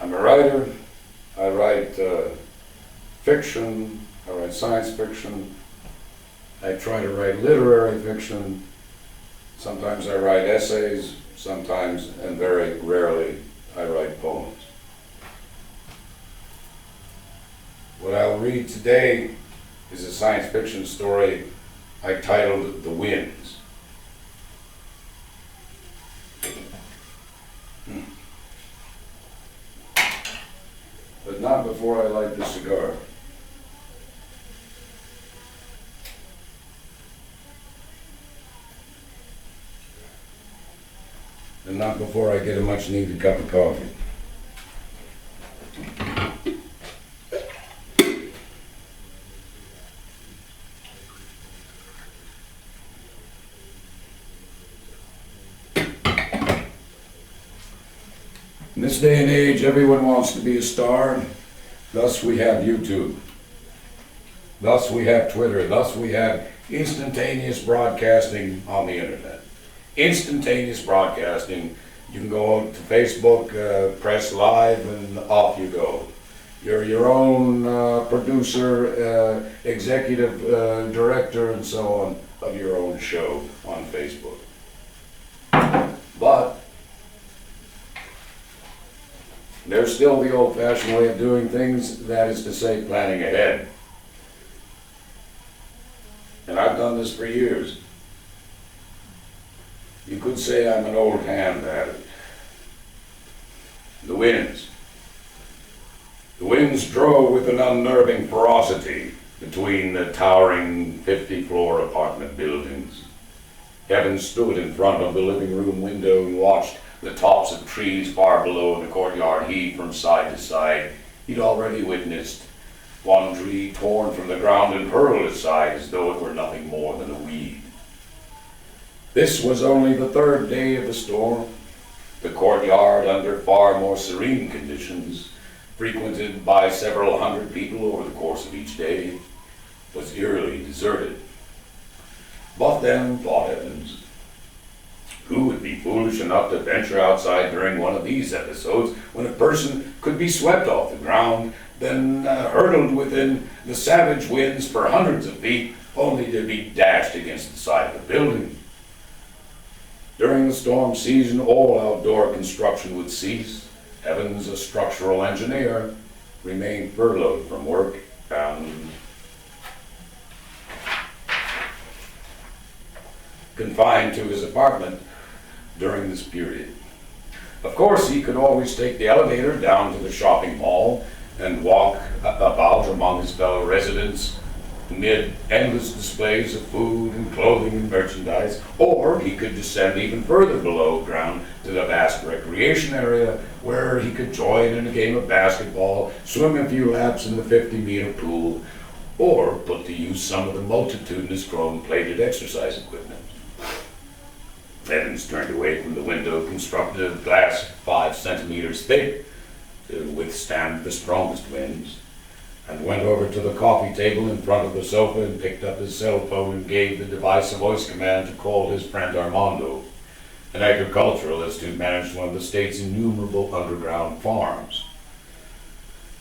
I'm a writer. I write fiction. I write science fiction. I try to write literary fiction. Sometimes I write essays. Sometimes, and very rarely, I write poems. What I'll read today is a science fiction story I titled The Winds. But not before I light the cigar. And not before I get a much needed cup of coffee. In this day and age, everyone wants to be a star. Thus we have YouTube. Thus we have Twitter. Thus we have instantaneous broadcasting on the internet. Instantaneous broadcasting. You can go out to Facebook, press live, and off you go. You're your own producer, executive director, and so on of your own show on Facebook. But there's still the old-fashioned way of doing things, that is to say, planning ahead. And I've done this for years. You could say I'm an old hand at it. The winds. The winds drove with an unnerving ferocity between the towering 50-floor apartment buildings. Kevin stood in front of the living room window and watched the tops of trees far below in the courtyard heave from side to side. He'd already witnessed one tree torn from the ground and hurled aside as though it were nothing more than a weed. This was only the third day of the storm. The courtyard, under far more serene conditions, frequented by several hundred people over the course of each day, was eerily deserted. But then, thought Evans, who would be foolish enough to venture outside during one of these episodes when a person could be swept off the ground, then hurtled within the savage winds for hundreds of feet, only to be dashed against the side of the building? During the storm season, all outdoor construction would cease. Evans, a structural engineer, remained furloughed from work and confined to his apartment during this period. Of course, he could always take the elevator down to the shopping mall and walk about among his fellow residents amid endless displays of food and clothing and merchandise, or he could descend even further below ground to the vast recreation area where he could join in a game of basketball, swim a few laps in the 50-meter pool, or put to use some of the multitudinous chrome-plated exercise equipment. Evans turned away from the window, constructed of glass 5 centimeters thick to withstand the strongest winds, and went over to the coffee table in front of the sofa and picked up his cell phone and gave the device a voice command to call his friend Armando, an agriculturalist who managed one of the state's innumerable underground farms.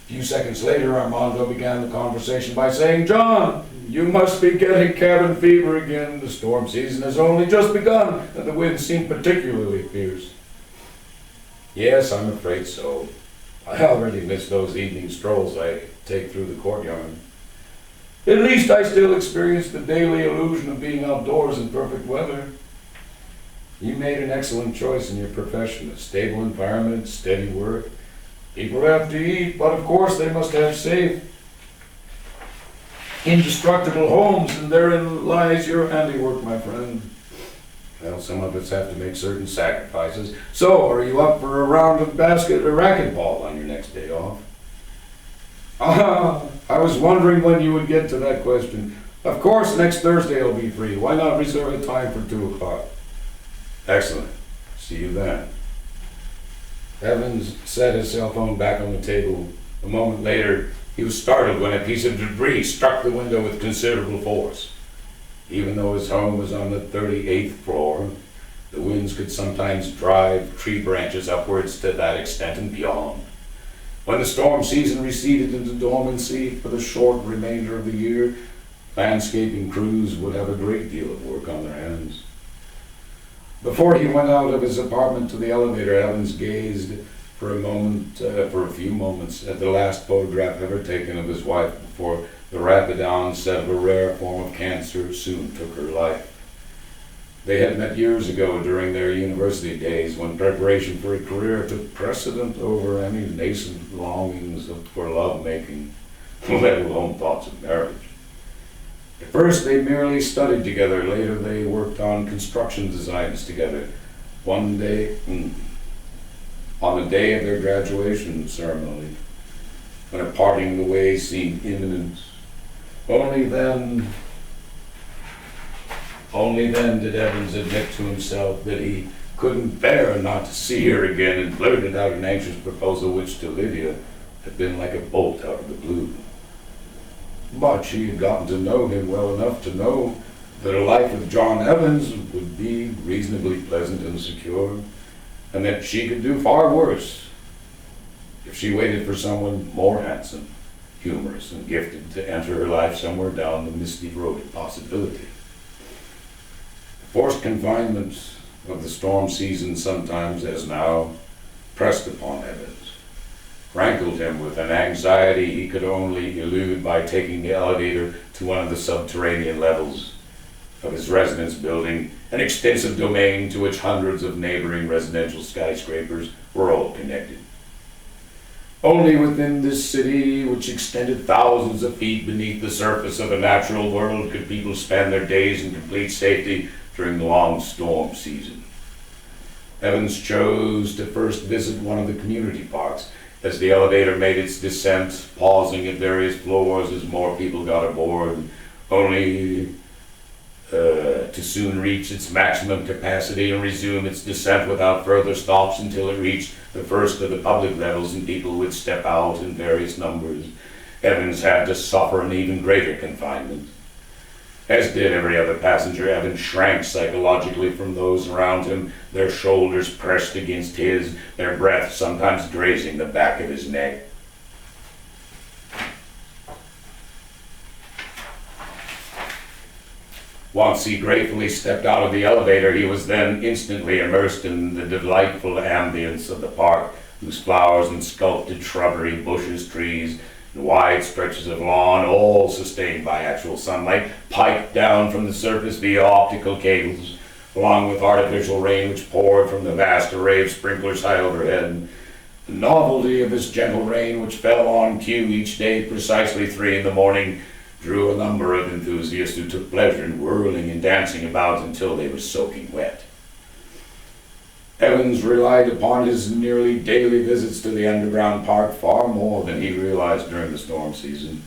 A few seconds later, Armando began the conversation by saying, "John, you must be getting cabin fever again. The storm season has only just begun, and the winds seem particularly fierce." "Yes, I'm afraid so. I already miss those evening strolls I take through the courtyard. At least I still experience the daily illusion of being outdoors in perfect weather. You made an excellent choice in your profession, a stable environment, steady work. People have to eat, but of course they must have safe, indestructible homes, and therein lies your handiwork, my friend. Well, some of us have to make certain sacrifices. So, are you up for a round of racquetball on your next day off?" I was wondering when you would get to that question. Of course, next Thursday I'll be free. Why not reserve a time for 2 o'clock? Excellent. See you then. Evans set his cell phone back on the table. A moment later, he was startled when a piece of debris struck the window with considerable force. Even though his home was on the 38th floor, the winds could sometimes drive tree branches upwards to that extent and beyond. When the storm season receded into dormancy for the short remainder of the year, landscaping crews would have a great deal of work on their hands. Before he went out of his apartment to the elevator, Evans gazed for a few moments, at the last photograph ever taken of his wife before the rapid onset of a rare form of cancer soon took her life. They had met years ago during their university days, when preparation for a career took precedent over any nascent longings for love-making, let alone thoughts of marriage. At first they merely studied together, later they worked on construction designs together. One day, on the day of their graduation ceremony, when a parting of the ways seemed imminent, only then did Evans admit to himself that he couldn't bear not to see her again, and blurted out an anxious proposal which to Lydia had been like a bolt out of the blue. But she had gotten to know him well enough to know that a life with John Evans would be reasonably pleasant and secure, and that she could do far worse if she waited for someone more handsome, humorous, and gifted to enter her life somewhere down the misty road of possibility. The forced confinement of the storm season, sometimes as now, pressed upon Evans, rankled him with an anxiety he could only elude by taking the elevator to one of the subterranean levels of his residence building, an extensive domain to which hundreds of neighboring residential skyscrapers were all connected. Only within this city, which extended thousands of feet beneath the surface of the natural world, could people spend their days in complete safety during the long storm season. Evans chose to first visit one of the community parks as the elevator made its descent, pausing at various floors as more people got aboard, only to soon reach its maximum capacity and resume its descent without further stops until it reached the first of the public levels and people would step out in various numbers. Evans had to suffer an even greater confinement. As did every other passenger, Evans shrank psychologically from those around him, their shoulders pressed against his, their breath sometimes grazing the back of his neck. Once he gratefully stepped out of the elevator, he was then instantly immersed in the delightful ambience of the park, whose flowers and sculpted shrubbery, bushes, trees, and wide stretches of lawn, all sustained by actual sunlight, piped down from the surface via optical cables, along with artificial rain which poured from the vast array of sprinklers high overhead. The novelty of this gentle rain, which fell on cue each day precisely 3 a.m, drew a number of enthusiasts who took pleasure in whirling and dancing about until they were soaking wet. Evans relied upon his nearly daily visits to the underground park far more than he realized during the storm season.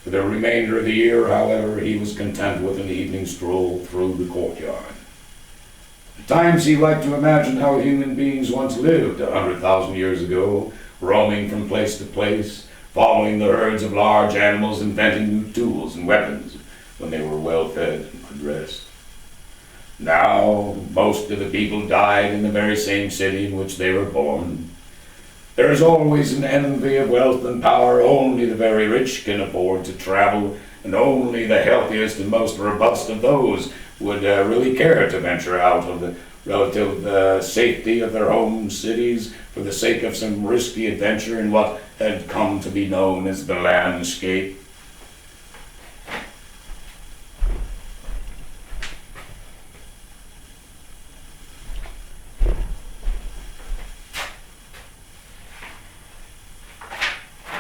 For the remainder of the year, however, he was content with an evening stroll through the courtyard. At times he liked to imagine how human beings once lived 100,000 years ago, roaming from place to place, following the herds of large animals, inventing new tools and weapons when they were well fed and could rest. Now, most of the people died in the very same city in which they were born. There is always an envy of wealth and power. Only the very rich can afford to travel, and only the healthiest and most robust of those would really care to venture out of the relative safety of their home cities for the sake of some risky adventure in what had come to be known as the landscape.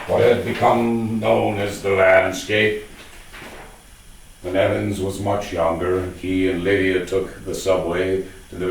What had become known as the landscape. When Evans was much younger, he and Lydia took the subway to the